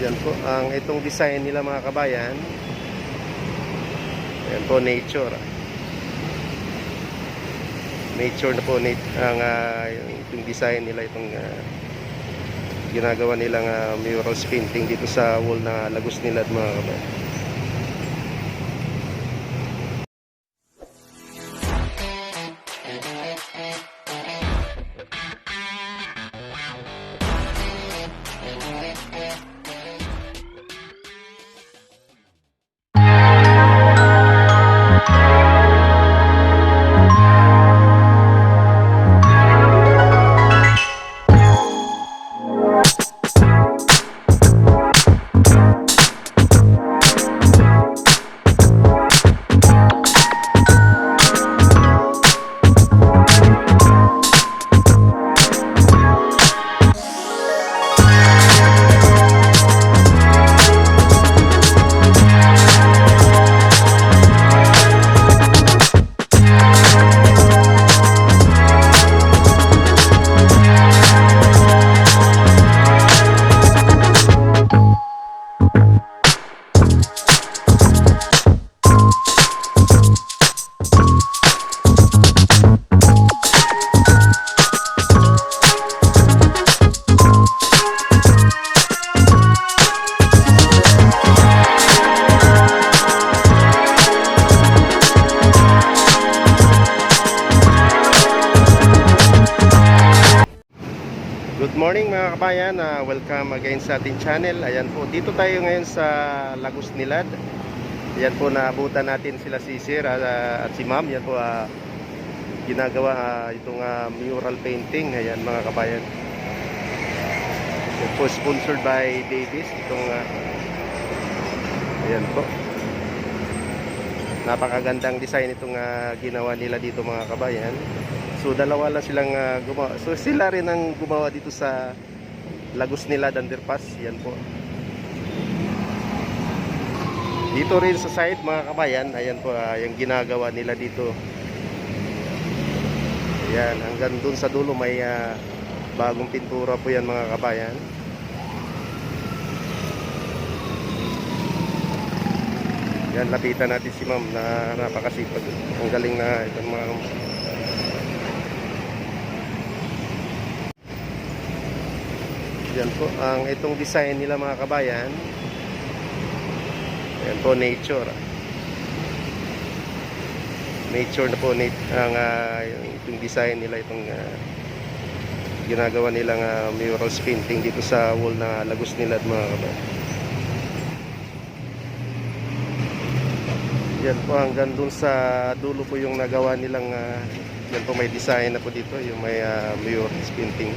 Yan po ang itong design nila mga kabayan. Yan po, nature. Nature na po ang itong design nila, itong ginagawa nilang murals painting dito sa wall na Lagos Nilad mga kabayan. Good morning mga kabayan, welcome again sa ating channel. Ayan po, dito tayo ngayon sa Lagos Nilad. Ayan po, naabutan natin sila si Sir at si Ma'am. Ayan po, ginagawa itong mural painting. Ayan mga kabayan. Ayan po, sponsored by Davis. Ayan po, napakagandang design itong ginawa nila dito mga kabayan. So dalawa lang silang gumawa. So sila rin ang gumawa dito sa Lagos Nilad Underpass. Yan po. Dito rin sa side mga kabayan, ayan po yung ginagawa nila dito. Ayan, hanggang dun sa dulo may bagong pintura po yan mga kabayan. Yan, lapitan natin si Ma'am na napakasipag. Ang galing na itong mga yan po ang itong design nila mga kabayan. Yan po, nature. Nature na po ang itong design nila, itong ginagawa nilang murals painting dito sa wall na Lagos Nilad mga kabayan. Yan po hanggang dun sa dulo po yung nagawa nilang yan po, may design na po dito, yung may murals painting.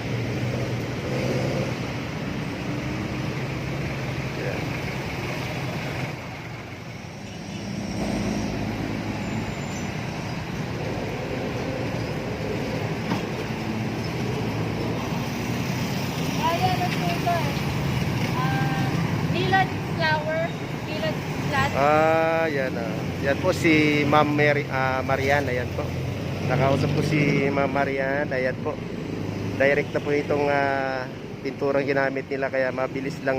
Nilad flower, Nilad flat. Yan yan po si Ma'am Marian. Ayan po, nakausap ko si Ma'am Marian. Ayan po, direct na po itong pinturang ginamit nila, kaya mabilis lang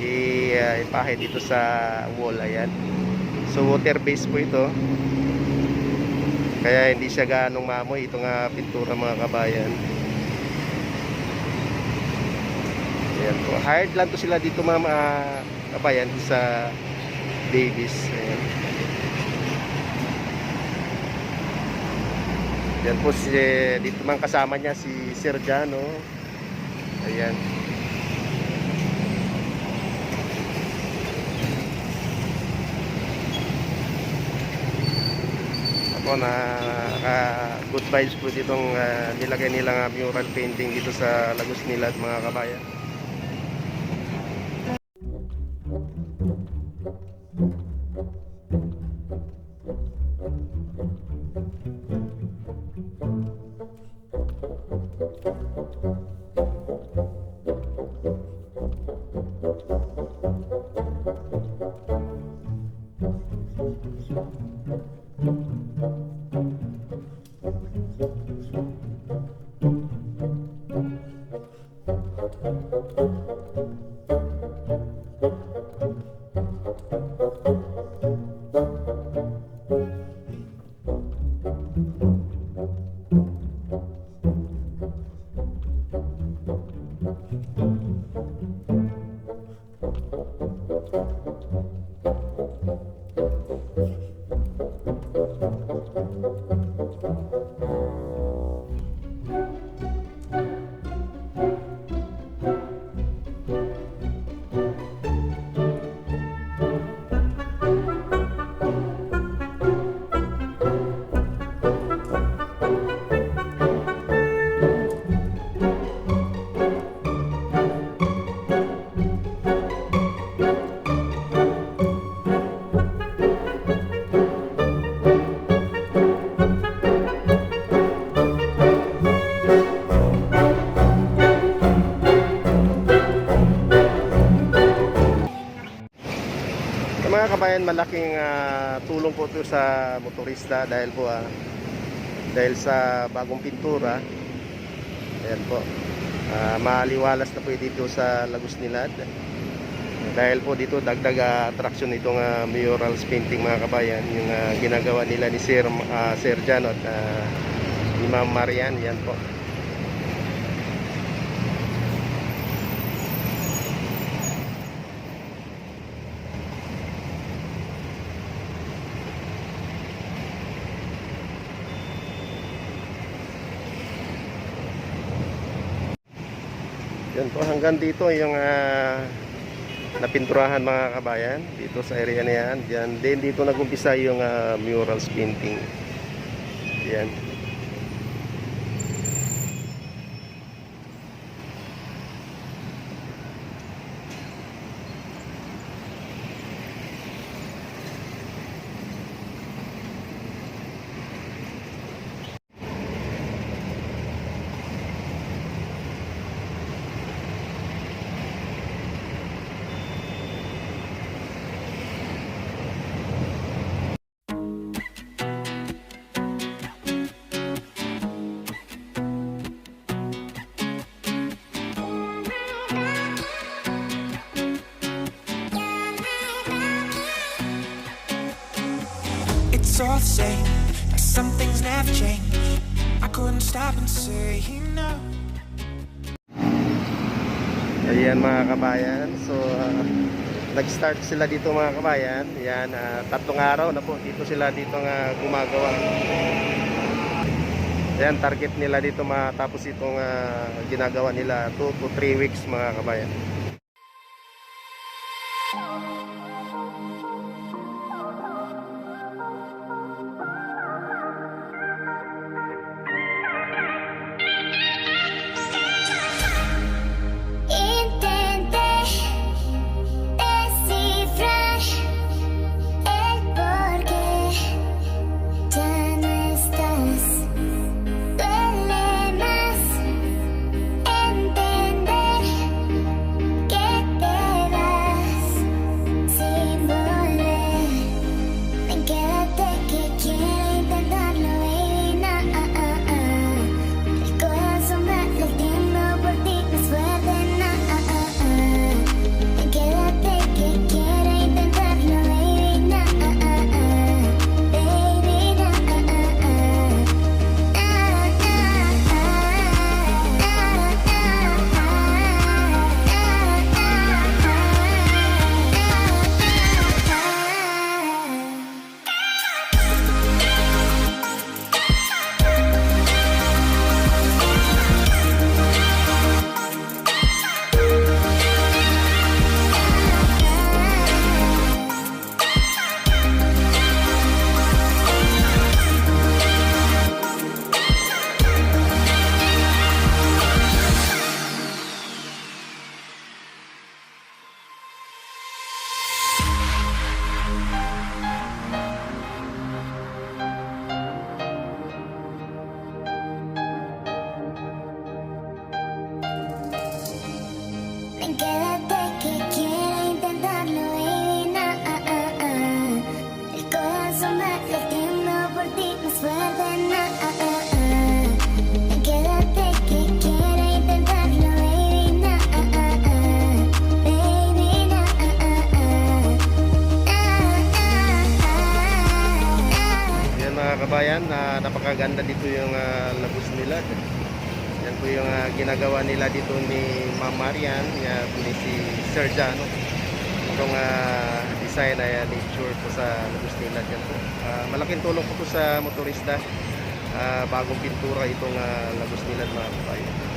ipahid dito sa wall. Ayan, so water based po ito, kaya hindi siya ganong maamoy itong pintura mga kabayan. Ayan po, hired lang to sila dito mga kabayan sa Davis. Ayan. Ayan po, dito man kasama niya si Sir Jano. Ayan. Ako good vibes po ditong nilagay nilang mural painting dito sa Lagos Nilad mga kabayan. Sa mga kabayan, malaking tulong po ito sa motorista dahil po dahil sa bagong pintura. Ayan po. Maliwalas na po dito sa Lagos Nilad. Dahil po dito dagdag attraction itong murals painting mga kabayan, yung ginagawa nila ni Sir Janot at ni Ma'am Marian. Yan po. Yan po, hanggang dito yung napinturahan mga kabayan dito sa area na yan. Yan din dito nagumpisa yung murals painting. Yan. It's all the same, like some things never change. I couldn't stop and say no. Ayan mga kabayan. So nag-start sila dito mga kabayan. Yan, 3 araw na po dito sila dito gumagawa. Ayan, target nila dito matapos itong ginagawa nila 2 to 3 weeks mga kabayan. Quédate que quiero intentarlo, baby, na, El corazón va latiendo por ti más fuerte, na, Quédate que quiero intentarlo, baby, na, Baby, na, Yan mga kabayan, napakaganda dito yung Lagos Nilad. Yan po yung ginagawa nila dito ni Ma'am Marian, yan, ni si Sir Jano. Itong design ay nature po sa Lagos Nilad yan po. Malaking tulong po sa motorista. Bagong pintura itong Lagos Nilad mga kabayan.